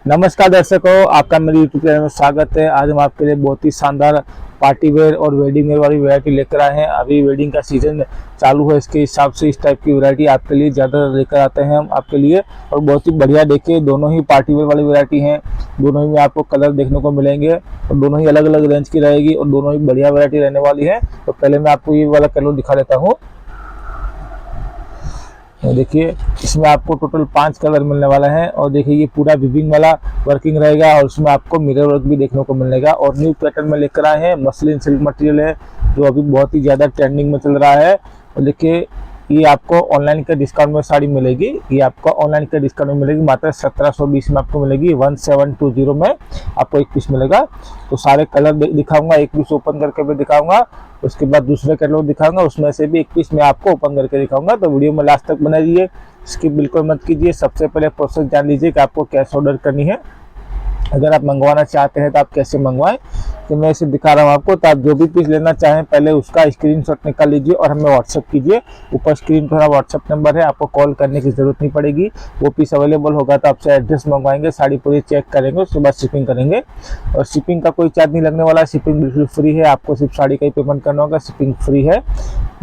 नमस्कार दर्शकों, आपका मेरे यूट्यूब चैनल में स्वागत है। आज हम आपके लिए बहुत ही शानदार पार्टी वेयर और वेडिंग वेयर वाली वैरायटी लेकर आए हैं। अभी वेडिंग का सीजन चालू है, इसके हिसाब से इस टाइप की वैरायटी आपके लिए ज़्यादा लेकर आते हैं हम आपके लिए। और बहुत ही बढ़िया, देखिए दोनों ही पार्टी वेयर वाली वैरायटी हैं। दोनों ही में आपको कलर देखने को मिलेंगे और दोनों ही अलग अलग रेंज की रहेगी और दोनों ही बढ़िया वैरायटी रहने वाली है। तो पहले मैं आपको ये वाला कलर दिखा देता हूँ। देखिए इसमें आपको टोटल 5 कलर मिलने वाला है और देखिए ये पूरा विविंग वाला वर्किंग रहेगा और उसमें आपको मिरर वर्क भी देखने को मिलेगा। और न्यू पैटर्न में लेकर आए हैं, मसलिन सिल्क मटेरियल है जो अभी बहुत ही ज़्यादा ट्रेंडिंग में चल रहा है। और देखिए ये आपको ऑनलाइन के डिस्काउंट में साड़ी मिलेगी। ये आपको ऑनलाइन के डिस्काउंट में मिलेगी मात्र 1720 में आपको मिलेगी। 1720 में आपको एक पीस मिलेगा। तो सारे कलर दिखाऊंगा, एक पीस ओपन करके भी दिखाऊंगा, उसके बाद दूसरे कैटलॉग दिखाऊंगा, उसमें से भी एक पीस मैं आपको ओपन करके दिखाऊंगा। तो वीडियो में लास्ट तक बना रहिए, स्किप बिल्कुल मत कीजिए। सबसे पहले प्रोसेस जान लीजिए कि आपको कैसे ऑर्डर करनी है। अगर आप मंगवाना चाहते हैं तो आप कैसे मंगवाएं, तो मैं इसे दिखा रहा हूं आपको। तो आप जो भी पीस लेना चाहें पहले उसका स्क्रीनशॉट निकाल लीजिए और हमें व्हाट्सअप कीजिए। ऊपर स्क्रीन पर व्हाट्सअप नंबर है, आपको कॉल करने की जरूरत नहीं पड़ेगी। वो पीस अवेलेबल होगा तो आपसे एड्रेस मंगवाएंगे, साड़ी पूरी चेक करेंगे, उसके बाद शिपिंग करेंगे। और शिपिंग का कोई चार्ज नहीं लगने वाला, शिपिंग बिल्कुल फ्री है। आपको सिर्फ साड़ी का ही पेमेंट करना होगा, शिपिंग फ्री है।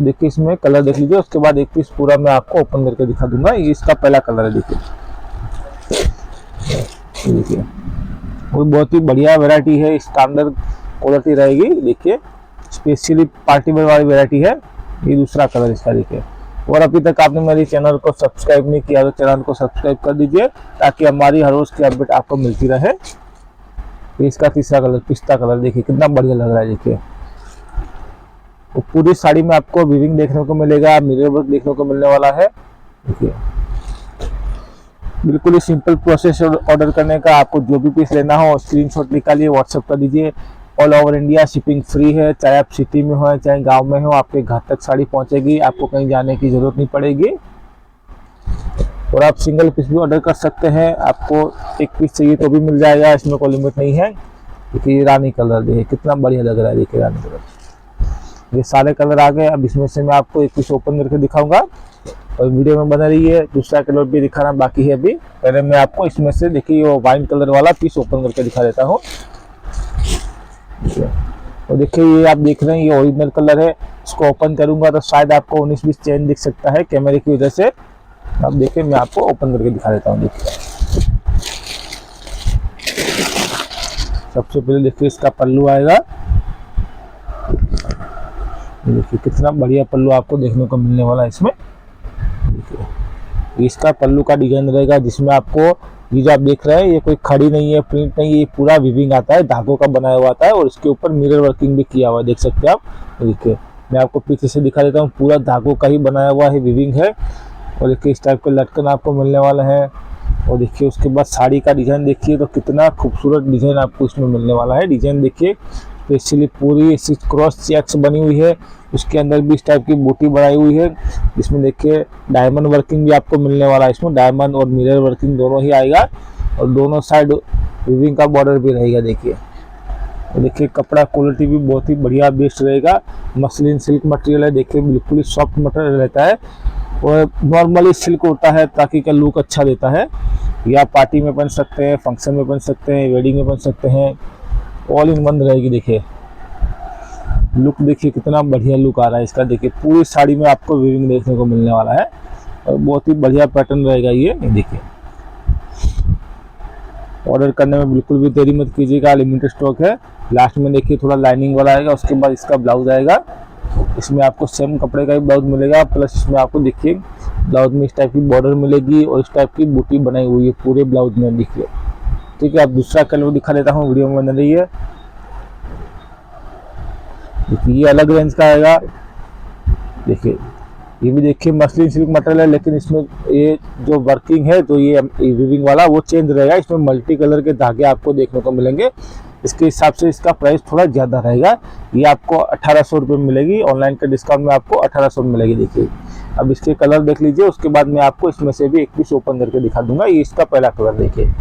देखिए इसमें कलर देख लीजिए, उसके बाद एक पीस पूरा मैं आपको ओपन करके दिखा दूंगा। ये इसका पहला कलर है, देखिए वो बहुत ही बढ़िया वैरायटी है, स्टैंडर्ड क्वालिटी रहेगी। देखिए स्पेशली पार्टी वेयर वाली वैरायटी है। ये दूसरा कलर इसका देखिए। और अभी तक आपने मेरे चैनल को सब्सक्राइब नहीं किया तो चैनल को सब्सक्राइब कर दीजिए ताकि हमारी हर रोज की अपडेट आपको मिलती रहे। इसका तीसरा कलर पिस्ता कलर, देखिए कितना बढ़िया लग रहा है। देखिए वो पूरी साड़ी में आपको वीविंग देखने को मिलेगा, मिरर वर्क देखने को मिलने वाला है। देखिए बिल्कुल ही सिंपल प्रोसेस ऑर्डर करने का। आपको जो भी पीस लेना हो स्क्रीनशॉट निकालिए, व्हाट्सएप कर दीजिए। All over India shipping free है, चाहे आप सिटी में हो चाहे गांव में हो, आपके घर तक साड़ी पहुंचेगी, आपको कहीं जाने की जरूरत नहीं पड़ेगी। और आप सिंगल पीस भी ऑर्डर कर सकते हैं, आपको एक पीस चाहिए तो भी मिल जाएगा, इसमें कोई लिमिट नहीं है। देखिए रानी कलर देखिए कितना बढ़िया लग रहा है। देखिए रानी कलर, ये सारे कलर आ गए। अब इसमें से मैं आपको एक पीस ओपन करके दिखाऊंगा और वीडियो में बना रही है। दूसरा कलर भी दिखाना बाकी है अभी। पहले मैं आपको इसमें से देखिए वो वाइन कलर वाला पीस ओपन करके दिखा देता हूँ। और देखिए ये आप देख रहे हैं ये ओरिजिनल कलर है। इसको ओपन करूंगा तो शायद आपको 19-20 चेंज दिख सकता है कैमरे की वजह से। आप देखिए मैं आपको ओपन करके दिखा देता हूँ। देखिए सबसे पहले देखिए इसका पल्लू आएगा। देखिए कितना बढ़िया पल्लू आपको देखने को मिलने वाला है इसमें। इसका पल्लू का डिजाइन रहेगा जिसमें आपको ये जो आप देख रहे हैं ये कोई खड़ी नहीं है, प्रिंट नहीं है, ये पूरा विविंग आता है, धागों का बनाया हुआ आता है। और इसके ऊपर मिरर वर्किंग भी किया हुआ है, देख सकते हैं आप। देखिए मैं आपको पीछे से दिखा देता हूँ, पूरा धागों का ही बनाया हुआ है, विविंग है। और देखिए इस टाइप का लटकन आपको मिलने वाला है। और देखिए उसके बाद साड़ी का डिजाइन देखिए तो कितना खूबसूरत डिजाइन आपको इसमें मिलने वाला है। डिजाइन देखिए स्पेशली पूरी क्रॉस चेक्स बनी हुई है, उसके अंदर भी इस टाइप की बूटी बनाई हुई है। इसमें देखिए डायमंड वर्किंग भी आपको मिलने वाला है, इसमें डायमंड और मिरर वर्किंग दोनों ही आएगा। और दोनों साइड वीविंग का बॉर्डर भी रहेगा। देखिए देखिए कपड़ा क्वालिटी भी बहुत ही बढ़िया बेस्ट रहेगा। मसलिन सिल्क मटेरियल है, देखिए बिल्कुल ही सॉफ्ट मटेरियल रहता है और नॉर्मली सिल्क होता है ताकि का लुक अच्छा देता है। या पार्टी में पहन सकते हैं, फंक्शन में पहन सकते हैं, वेडिंग में पहन सकते हैं, ऑल इन वन रहेगी। देखिए लुक देखिए कितना बढ़िया लुक आ रहा है इसका। देखिए पूरी साड़ी में आपको वीविंग देखने को मिलने वाला है और बहुत ही बढ़िया पैटर्न रहेगा ये। देखिए ऑर्डर करने में बिल्कुल भी देरी मत कीजिएगा, लिमिटेड स्टॉक है। लास्ट में देखिए थोड़ा लाइनिंग वाला आएगा, उसके बाद इसका ब्लाउज आएगा। इसमें आपको सेम कपड़े का ही ब्लाउज मिलेगा, प्लस इसमें आपको देखिए ब्लाउज में इस टाइप की बॉर्डर मिलेगी और इस टाइप की बूटी बनाई हुई है पूरे ब्लाउज में। देखिए ठीक है, आप दूसरा कलर दिखा देता हूँ, वीडियो में बन रही है। देखिए ये अलग रेंज का आएगा। देखिए ये भी देखिए मसलिन सिल्क मटेरियल है, लेकिन इसमें ये जो वर्किंग है जो ये वीविंग वाला वो चेंज रहेगा। इसमें मल्टी कलर के धागे आपको देखने को मिलेंगे। इसके हिसाब से इसका प्राइस थोड़ा ज़्यादा रहेगा। ये आपको 1800 रुपये मिलेगी, ऑनलाइन के डिस्काउंट में आपको 1800 में मिलेगी। देखिए अब इसके कलर देख लीजिए, उसके बाद मैं आपको इसमें से भी एक पीस ओपन करके दिखा दूंगा। ये इसका पहला कलर देखिए,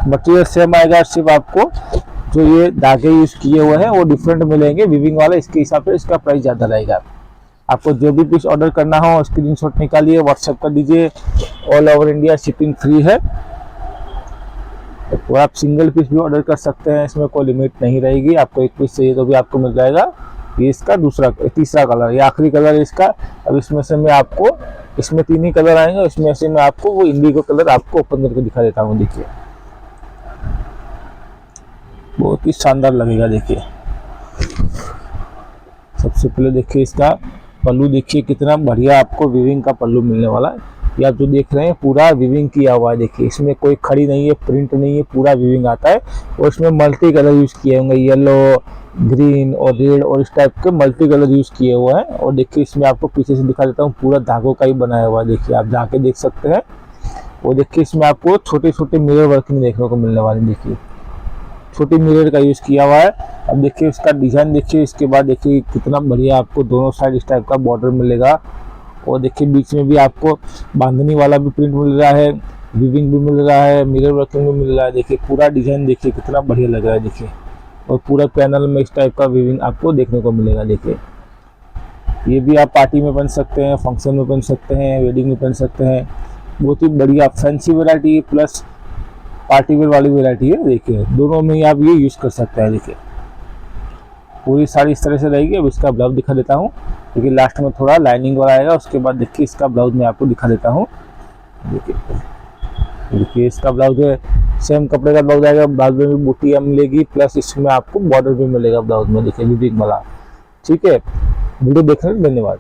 मटेरियल सेम आएगा, सिर्फ आपको जो ये धागे यूज किए हुए हैं वो डिफरेंट मिलेंगे वीविंग वाला। इसके हिसाब से इसका प्राइस ज़्यादा रहेगा। आपको जो भी पीस ऑर्डर करना हो स्क्रीनशॉट निकालिए, व्हाट्सएप कर दीजिए। All over India shipping free है। और आप सिंगल पीस भी ऑर्डर कर सकते हैं, इसमें कोई लिमिट नहीं रहेगी। आपको एक पीस चाहिए तो भी आपको मिल जाएगा। ये इसका तीसरा कलर, ये आखिरी कलर है इसका। अब इसमें से मैं आपको, इसमें 3 ही कलर आएंगे, इसमें से मैं आपको वो इंडिगो कलर आपको ओपन करके दिखा देता हूँ। देखिए बहुत ही शानदार लगेगा। देखिए सबसे पहले देखिए इसका पल्लू, देखिए कितना बढ़िया आपको वीविंग का पल्लू मिलने वाला है। ये आप जो देख रहे हैं पूरा वीविंग किया हुआ है। देखिए इसमें कोई खड़ी नहीं है, प्रिंट नहीं है, पूरा वीविंग आता है। और इसमें मल्टी कलर यूज किए होंगे, येलो, ग्रीन और रेड और इस टाइप के मल्टी कलर यूज किए हुए हैं। और देखिए इसमें आपको पीछे से दिखा देता हूँ, पूरा धागों का ही बनाया हुआ है। देखिए आप जाके देख सकते हैं। और देखिए इसमें आपको छोटे छोटे मिरर वर्किंग देखने को मिलने वाली। देखिए छोटी मिरर का यूज किया हुआ है। अब देखिए इसका डिजाइन देखिए, इसके बाद देखिए कितना बढ़िया आपको दोनों साइड इस टाइप का बॉर्डर मिलेगा। और देखिए बीच में भी आपको बांधनी वाला भी प्रिंट मिल रहा है, वीविंग भी मिल रहा है, मिरर वर्किंग भी मिल रहा है। देखिए पूरा डिजाइन देखिए कितना बढ़िया लग रहा है। देखिए और पूरा पैनल में इस टाइप का वीविंग आपको देखने को मिलेगा। देखिए ये भी आप पार्टी में पहन सकते हैं, फंक्शन में पहन सकते हैं, वेडिंग में पहन सकते हैं। बहुत ही बढ़िया फैंसी वैरायटी है, प्लस पार्टी वेयर वाली वैरायटी है। देखिए दोनों में ही आप ये यूज कर सकते हैं। देखिए पूरी साड़ी इस तरह से रहेगी। अब इसका ब्लाउज दिखा देता हूँ, क्योंकि लास्ट में थोड़ा लाइनिंग वाला आएगा। उसके बाद देखिए इसका ब्लाउज मैं आपको दिखा देता हूँ। देखिए इसका ब्लाउज है, सेम कपड़े का ब्लाउज आएगा। ब्लाउज में भी बूटियाँ मिलेगी, प्लस इसमें आपको बॉर्डर भी मिलेगा ब्लाउज में। देखिए वीविंग वाला। ठीक है, वीडियो देखने में धन्यवाद।